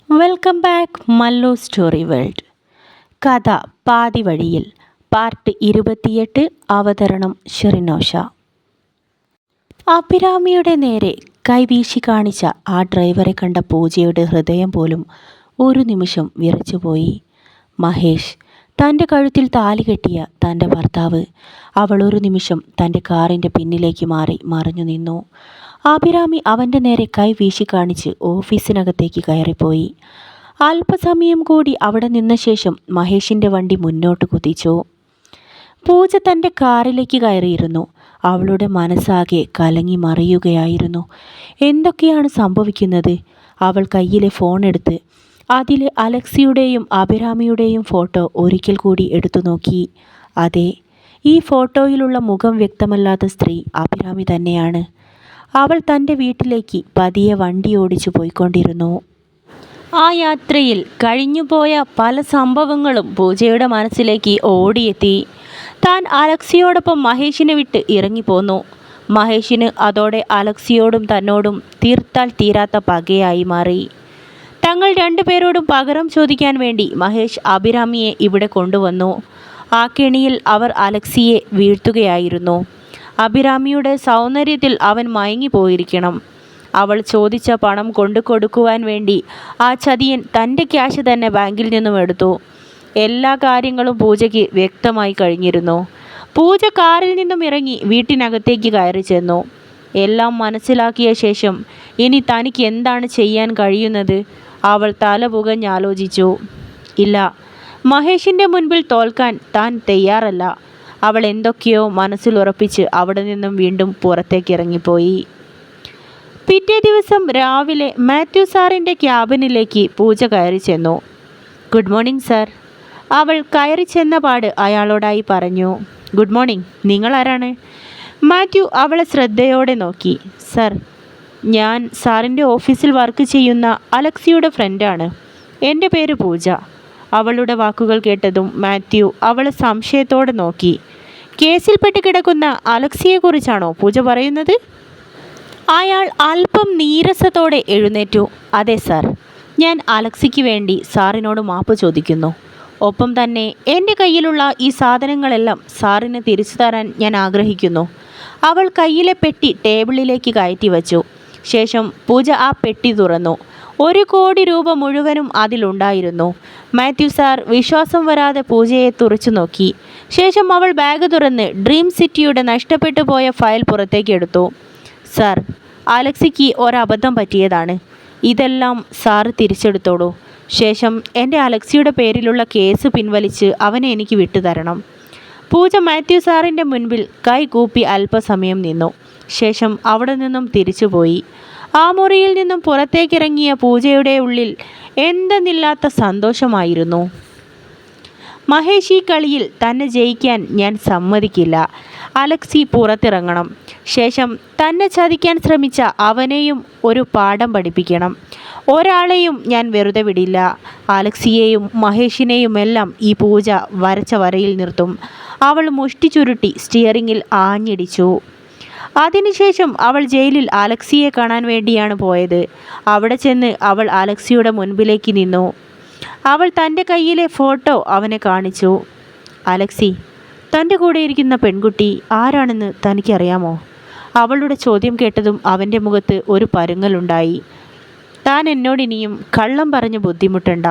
Welcome back Mallu story world. കഥ പാതി വഴിയിൽ പാർട്ട് 28. അവതരണം ഷെറിനോഷ. അഭിരാമിയുടെ നേരെ കൈവീശി കാണിച്ച ആ ഡ്രൈവറെ കണ്ട പൂജയുടെ ഹൃദയം പോലും ഒരു നിമിഷം വിറച്ചുപോയി. മഹേഷ്, തൻ്റെ കഴുത്തിൽ താലി കെട്ടിയ തൻ്റെ ഭർത്താവ്. അവൾ ഒരു നിമിഷം തൻ്റെ കാറിൻ്റെ പിന്നിലേക്ക് മറഞ്ഞു നിന്നു. അഭിരാമി അവൻ്റെ നേരെ കൈ വീശി കാണിച്ച് ഓഫീസിനകത്തേക്ക് കയറിപ്പോയി. അല്പസമയം കൂടി അവിടെ നിന്ന ശേഷം മഹേഷിൻ്റെ വണ്ടി മുന്നോട്ട് കുതിച്ചു. പൂജ തൻ്റെ കാറിലേക്ക് കയറിയിരുന്നു. അവളുടെ മനസ്സാകെ കലങ്ങി മറിയുകയായിരുന്നു. എന്തൊക്കെയാണ് സംഭവിക്കുന്നത്? അവൾ കയ്യിലെ ഫോൺ എടുത്ത് അതിൽ അലക്സിയുടെയും അഭിരാമിയുടെയും ഫോട്ടോ ഒരിക്കൽ കൂടി എടുത്തു നോക്കി. അതെ, ഈ ഫോട്ടോയിലുള്ള മുഖം വ്യക്തമല്ലാത്ത സ്ത്രീ അഭിരാമി തന്നെയാണ്. അവൾ തൻ്റെ വീട്ടിലേക്ക് പതിയെ വണ്ടി ഓടിച്ചു പോയിക്കൊണ്ടിരുന്നു. ആ യാത്രയിൽ കഴിഞ്ഞുപോയ പല സംഭവങ്ങളും പൂജയുടെ മനസ്സിലേക്ക് ഓടിയെത്തി. താൻ അലക്സിയോടൊപ്പം മഹേഷിനെ വിട്ട് ഇറങ്ങിപ്പോന്നു. മഹേഷിന് അതോടെ അലക്സിയോടും തന്നോടും തീർത്താൽ തീരാത്ത പകയായി മാറി. തങ്ങൾ രണ്ടുപേരോടും പകരം ചോദിക്കാൻ വേണ്ടി മഹേഷ് അഭിരാമിയെ ഇവിടെ കൊണ്ടുവന്നു. ആ കെണിയിൽ അവർ അലക്സിയെ വീഴ്ത്തുകയായിരുന്നു. അഭിരാമിയുടെ സൗന്ദര്യത്തിൽ അവൻ മയങ്ങിപ്പോയിരിക്കണം. അവൾ ചോദിച്ച പണം കൊണ്ടു കൊടുക്കുവാൻ വേണ്ടി ആ ചതിയൻ തൻ്റെ ക്യാഷ് തന്നെ ബാങ്കിൽ നിന്നും എടുത്തു. എല്ലാ കാര്യങ്ങളും പൂജയ്ക്ക് വ്യക്തമായി കഴിഞ്ഞിരുന്നു. പൂജ കാറിൽ നിന്നും ഇറങ്ങി വീട്ടിനകത്തേക്ക് കയറി ചെന്നു. എല്ലാം മനസ്സിലാക്കിയ ശേഷം ഇനി തനിക്ക് എന്താണ് ചെയ്യാൻ കഴിയുന്നത്? അവൾ തല പുകഞ്ഞാലോചിച്ചു. ഇല്ല, മഹേഷിൻ്റെ മുൻപിൽ തോൽക്കാൻ താൻ തയ്യാറല്ല. അവൾ എന്തൊക്കെയോ മനസ്സിലുറപ്പിച്ച് അവിടെ നിന്നും വീണ്ടും പുറത്തേക്ക് ഇറങ്ങിപ്പോയി. പിറ്റേ ദിവസം രാവിലെ മാത്യു സാറിൻ്റെ ക്യാബിനിലേക്ക് പൂജ കയറി ചെന്നു. Good morning sir. അവൾ കയറി ചെന്ന പാട് അയാളോടായി പറഞ്ഞു. Good morning, നിങ്ങളാരാണ്? മാത്യു അവളെ ശ്രദ്ധയോടെ നോക്കി. സർ, ഞാൻ സാറിൻ്റെ ഓഫീസിൽ വർക്ക് ചെയ്യുന്ന അലക്സിയുടെ ഫ്രണ്ടാണ്. എൻ്റെ പേര് പൂജ. അവളുടെ വാക്കുകൾ കേട്ടതും മാത്യു അവളെ സംശയത്തോടെ നോക്കി. കേസിൽപ്പെട്ട് കിടക്കുന്ന അലക്സിയെക്കുറിച്ചാണോ പൂജ പറയുന്നത്? അയാൾ അല്പം നീരസത്തോടെ എഴുന്നേറ്റു. അതെ സാർ, ഞാൻ അലക്സിക്ക് വേണ്ടി സാറിനോട് മാപ്പ് ചോദിക്കുന്നു. ഒപ്പം തന്നെ എൻ്റെ കയ്യിലുള്ള ഈ സാധനങ്ങളെല്ലാം സാറിന് തിരിച്ചു തരാൻ ഞാൻ ആഗ്രഹിക്കുന്നു. അവൾ കയ്യിലെ പെട്ടി ടേബിളിലേക്ക് കയറ്റി വച്ചു. ശേഷം പൂജ ആ പെട്ടി തുറന്നു. 1 കോടി രൂപ മുഴുവനും അതിലുണ്ടായിരുന്നു. മാത്യു സാർ വിശ്വാസം വരാതെ പൂജയെ തുറച്ചു നോക്കി. ശേഷം അവൾ ബാഗ് തുറന്ന് ഡ്രീം സിറ്റിയുടെ നഷ്ടപ്പെട്ടു പോയ ഫയൽ പുറത്തേക്ക് എടുത്തു. സാർ, അലക്സിക്ക് ഒരബദ്ധം പറ്റിയതാണ്. ഇതെല്ലാം സാറ് തിരിച്ചെടുത്തോളൂ. ശേഷം എൻ്റെ അലക്സിയുടെ പേരിലുള്ള കേസ് പിൻവലിച്ച് അവനെ എനിക്ക് വിട്ടുതരണം. പൂജ മാത്യു സാറിൻ്റെ മുൻപിൽ കൈ കൂപ്പി അല്പസമയം നിന്നു. ശേഷം അവിടെ നിന്നും തിരിച്ചുപോയി. ആ മുറിയിൽ നിന്നും പുറത്തേക്കിറങ്ങിയ പൂജയുടെ ഉള്ളിൽ എന്തെന്നില്ലാത്ത സന്തോഷമായിരുന്നു. മഹേഷ്, ഈ കളിയിൽ തന്നെ ജയിക്കാൻ ഞാൻ സമ്മതിക്കില്ല. അലക്സി പുറത്തിറങ്ങണം. ശേഷം തന്നെ ചതിക്കാൻ ശ്രമിച്ച അവനെയും ഒരു പാഠം പഠിപ്പിക്കണം. ഒരാളെയും ഞാൻ വെറുതെ വിടില്ല. അലക്സിയെയും മഹേഷിനെയുമെല്ലാം ഈ പൂജ വരച്ച വരയിൽ നിർത്തും. അവൾ മുഷ്ടി ചുരുട്ടി സ്റ്റിയറിങ്ങിൽ ആഞ്ഞിടിച്ചു. അതിനുശേഷം അവൾ ജയിലിൽ അലക്സിയെ കാണാൻ വേണ്ടിയാണ് പോയത്. അവിടെ ചെന്ന് അവൾ അലക്സിയുടെ മുൻപിലേക്ക് നിന്നു. അവൾ തൻ്റെ കയ്യിലെ ഫോട്ടോ അവനെ കാണിച്ചു. അലക്സി, തൻ്റെ കൂടെ ഇരിക്കുന്ന പെൺകുട്ടി ആരാണെന്ന് തനിക്കറിയാമോ? അവളുടെ ചോദ്യം കേട്ടതും അവൻ്റെ മുഖത്ത് ഒരു പരുങ്ങലുണ്ടായി. താൻ എന്നോടിനിയും കള്ളം പറഞ്ഞ് ബുദ്ധിമുട്ടണ്ട.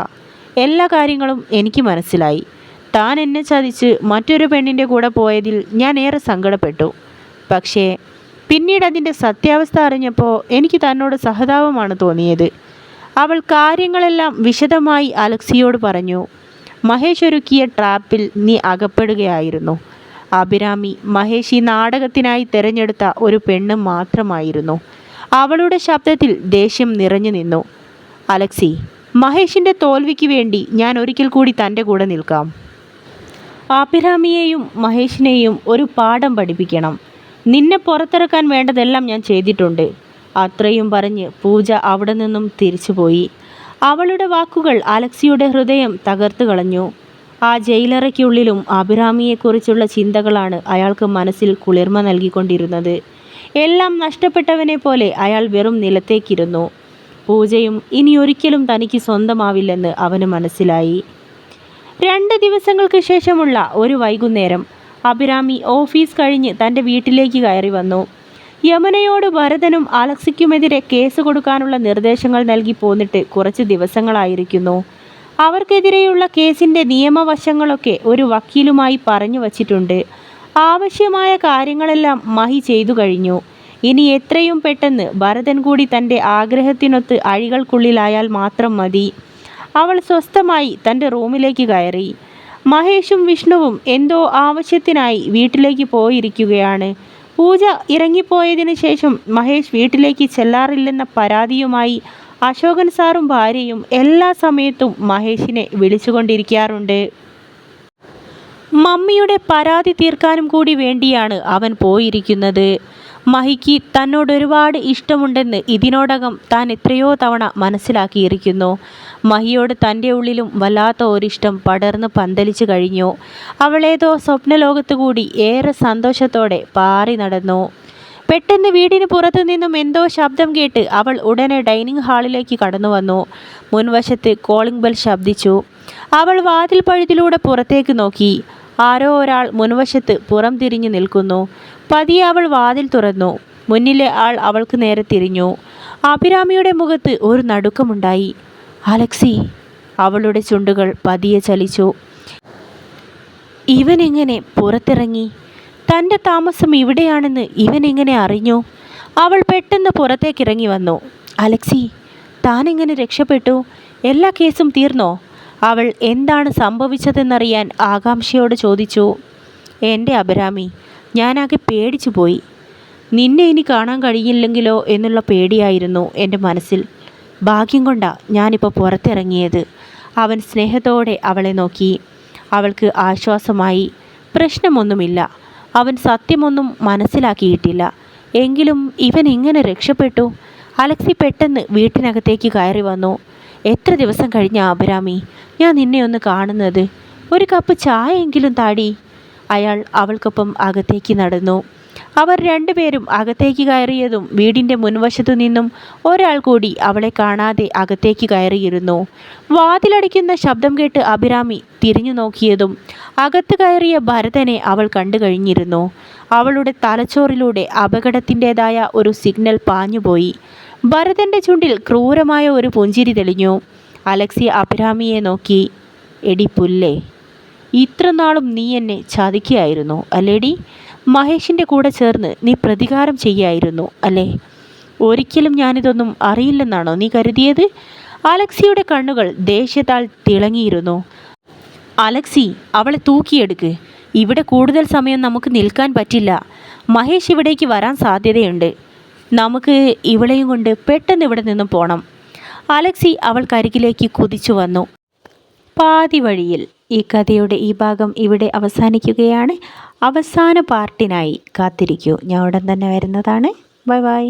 എല്ലാ കാര്യങ്ങളും എനിക്ക് മനസ്സിലായി. താൻ എന്നെ ചതിച്ച് മറ്റൊരു പെണ്ണിൻ്റെ കൂടെ പോയതിൽ ഞാൻ ഏറെ സങ്കടപ്പെട്ടു. പക്ഷേ പിന്നീട് അതിൻ്റെ സത്യാവസ്ഥ അറിഞ്ഞപ്പോൾ എനിക്ക് തന്നോട് സഹതാപമാണ് തോന്നിയത്. അവൾ കാര്യങ്ങളെല്ലാം വിശദമായി അലക്സിയോട് പറഞ്ഞു. മഹേഷ് ഒരുക്കിയ ട്രാപ്പിൽ നീ അകപ്പെടുകയായിരുന്നു. അഭിരാമി മഹേഷ് ഈ നാടകത്തിനായി തിരഞ്ഞെടുത്ത ഒരു പെണ്ണ് മാത്രമായിരുന്നു. അവളുടെ ശബ്ദത്തിൽ ദേഷ്യം നിറഞ്ഞു നിന്നു. അലക്സി, മഹേഷിൻ്റെ തോൽവിക്ക് വേണ്ടി ഞാൻ ഒരിക്കൽ കൂടി തൻ്റെ കൂടെ നിൽക്കാം. അഭിരാമിയെയും മഹേഷിനെയും ഒരു പാഠം പഠിപ്പിക്കണം. നിന്നെ പുറത്തിറക്കാൻ വേണ്ടതെല്ലാം ഞാൻ ചെയ്തിട്ടുണ്ട്. അത്രയും പറഞ്ഞ് പൂജ അവിടെ നിന്നും തിരിച്ചുപോയി. അവളുടെ വാക്കുകൾ അലക്സിയുടെ ഹൃദയം തകർത്തു കളഞ്ഞു. ആ ജയിലറയ്ക്കുള്ളിലും അഭിരാമിയെക്കുറിച്ചുള്ള ചിന്തകളാണ് അയാൾക്ക് മനസ്സിൽ കുളിർമ നൽകിക്കൊണ്ടിരുന്നത്. എല്ലാം നഷ്ടപ്പെട്ടവനെ പോലെ അയാൾ വെറും നിലത്തേക്കിരുന്നു. പൂജയും ഇനിയൊരിക്കലും തനിക്ക് സ്വന്തമാവില്ലെന്ന് അവന് മനസ്സിലായി. 2 ദിവസങ്ങൾക്ക് ശേഷമുള്ള ഒരു വൈകുന്നേരം അഭിരാമി ഓഫീസ് കഴിഞ്ഞ് തൻ്റെ വീട്ടിലേക്ക് കയറി വന്നു. യമുനയോട് ഭരതനും അലക്സിക്കുമെതിരെ കേസ് കൊടുക്കാനുള്ള നിർദ്ദേശങ്ങൾ നൽകി പോന്നിട്ട് കുറച്ച് ദിവസങ്ങളായിരിക്കുന്നു. അവർക്കെതിരെയുള്ള കേസിൻ്റെ നിയമവശങ്ങളൊക്കെ ഒരു വക്കീലുമായി പറഞ്ഞു വച്ചിട്ടുണ്ട്. ആവശ്യമായ കാര്യങ്ങളെല്ലാം മഹി ചെയ്തു കഴിഞ്ഞു. ഇനി എത്രയും പെട്ടെന്ന് ഭരതൻ കൂടി തൻ്റെ ആഗ്രഹത്തിനൊത്ത് അഴികൾക്കുള്ളിലായാൽ മാത്രം മതി. അവൾ സ്വസ്ഥമായി തൻ്റെ റൂമിലേക്ക് കയറി. മഹേഷും വിഷ്ണുവും എന്തോ ആവശ്യത്തിനായി വീട്ടിലേക്ക് പോയിരിക്കുകയാണ്. പൂജ ഇറങ്ങിപ്പോയതിനു ശേഷം മഹേഷ് വീട്ടിലേക്ക് ചെല്ലാറില്ലെന്ന പരാതിയുമായി അശോകൻ സാറും ഭാര്യയും എല്ലാ സമയത്തും മഹേഷിനെ വിളിച്ചുകൊണ്ടിരിക്കാറുണ്ട്. മമ്മിയുടെ പരാതി തീർക്കാനും കൂടി വേണ്ടിയാണ് അവൻ പോയിരിക്കുന്നത്. മഹിക്ക് തന്നോട് ഒരുപാട് ഇഷ്ടമുണ്ടെന്ന് ഇതിനോടകം താൻ എത്രയോ തവണ മനസ്സിലാക്കിയിരിക്കുന്നു. മഹിയോട് തൻ്റെ ഉള്ളിലും വല്ലാത്ത ഒരിഷ്ടം പടർന്ന് പന്തലിച്ചു കഴിഞ്ഞു. അവളേതോ സ്വപ്നലോകത്തു കൂടി ഏറെ സന്തോഷത്തോടെ പാറി നടന്നു. പെട്ടെന്ന് വീടിന് പുറത്തു നിന്നും എന്തോ ശബ്ദം കേട്ട് അവൾ ഉടനെ ഡൈനിങ് ഹാളിലേക്ക് കടന്നു വന്നു. മുൻവശത്ത് കോളിംഗ് ബെൽ ശബ്ദിച്ചു. അവൾ വാതിൽ പഴുതിലൂടെ പുറത്തേക്ക് നോക്കി. ആരോ ഒരാൾ മുൻവശത്ത് പുറം തിരിഞ്ഞു നിൽക്കുന്നു. പതിയെ അവൾ വാതിൽ തുറന്നു. മുന്നിലെ ആൾ അവൾക്ക് നേരെ തിരിഞ്ഞു. അഭിരാമിയുടെ മുഖത്ത് ഒരു നടുക്കമുണ്ടായി. അലക്സി. അവളുടെ ചുണ്ടുകൾ പതിയെ ചലിച്ചു. ഇവൻ എങ്ങനെ പുറത്തിറങ്ങി? തൻ്റെ താമസം ഇവിടെയാണെന്ന് ഇവൻ എങ്ങനെ അറിഞ്ഞു? അവൾ പെട്ടെന്ന് പുറത്തേക്കിറങ്ങി വന്നു. അലക്സി, താൻ എങ്ങനെ രക്ഷപ്പെട്ടു? എല്ലാ കേസും തീർന്നോ? അവൾ എന്താണ് സംഭവിച്ചതെന്നറിയാൻ ആകാംക്ഷയോട് ചോദിച്ചു. എൻ്റെ അഭിരാമി, ഞാനാകെ പേടിച്ചു പോയി. നിന്നെ ഇനി കാണാൻ കഴിയില്ലെങ്കിലോ എന്നുള്ള പേടിയായിരുന്നു എൻ്റെ മനസ്സിൽ. ഭാഗ്യം കൊണ്ടാ ഞാനിപ്പോൾ പുറത്തിറങ്ങിയത്. അവൻ സ്നേഹത്തോടെ അവളെ നോക്കി. അവൾക്ക് ആശ്വാസമായി. പ്രശ്നമൊന്നുമില്ല. അവൻ സത്യമൊന്നും മനസ്സിലാക്കിയിട്ടില്ല. എങ്കിലും ഇവൻ എങ്ങനെ രക്ഷപ്പെട്ടു? അലക്സി പെട്ടെന്ന് വീട്ടിനകത്തേക്ക് കയറി വന്നു. എത്ര ദിവസം കഴിഞ്ഞ അഭിരാമി ഞാൻ നിന്നെ ഒന്ന് കാണുന്നത്? ഒരു കപ്പ് ചായ എങ്കിലും താടി. അയാൾ അവൾക്കൊപ്പം അകത്തേക്ക് നടന്നു. അവർ രണ്ടുപേരും അകത്തേക്ക് കയറിയതും വീടിൻ്റെ മുൻവശത്തു നിന്നും ഒരാൾ കൂടി അവളെ കാണാതെ അകത്തേക്ക് കയറിയിരുന്നു. വാതിലടിക്കുന്ന ശബ്ദം കേട്ട് അഭിരാമി തിരിഞ്ഞു നോക്കിയതും അകത്ത് കയറിയ ഭരതനെ അവൾ കണ്ടു കഴിഞ്ഞിരുന്നു. അവളുടെ തലച്ചോറിലൂടെ അപകടത്തിൻ്റെതായ ഒരു സിഗ്നൽ പാഞ്ഞുപോയി. ഭരതൻ്റെ ചുണ്ടിൽ ക്രൂരമായ ഒരു പുഞ്ചിരി തെളിഞ്ഞു. അലക്സി അഭിരാമിയെ നോക്കി. എടി പുല്ലേ, ഇത്ര നാളും നീ എന്നെ ചതിക്കുകയായിരുന്നു അല്ലേടി? മഹേഷിൻ്റെ കൂടെ ചേർന്ന് നീ പ്രതികാരം ചെയ്യായിരുന്നു അല്ലേ? ഒരിക്കലും ഞാനിതൊന്നും അറിയില്ലെന്നാണോ നീ കരുതിയത്? അലക്സിയുടെ കണ്ണുകൾ ദേഷ്യത്താൽ തിളങ്ങിയിരുന്നു. അലക്സി, അവളെ തൂക്കിയെടുക്ക്. ഇവിടെ കൂടുതൽ സമയം നമുക്ക് നിൽക്കാൻ പറ്റില്ല. മഹേഷ് ഇവിടേക്ക് വരാൻ സാധ്യതയുണ്ട്. നമുക്ക് ഇവളെയും കൊണ്ട് പെട്ടെന്ന് ഇവിടെ നിന്നും പോകണം. അലക്സി അവൾക്കരികിലേക്ക് കുതിച്ചു വന്നു. പാതി വഴിയിൽ ഈ കഥയുടെ ഈ ഭാഗം ഇവിടെ അവസാനിക്കുകയാണ്. അവസാന പാർട്ടിനായി കാത്തിരിക്കൂ. ഞാൻ ഉടൻ തന്നെ വരുന്നതാണ്. Bye bye.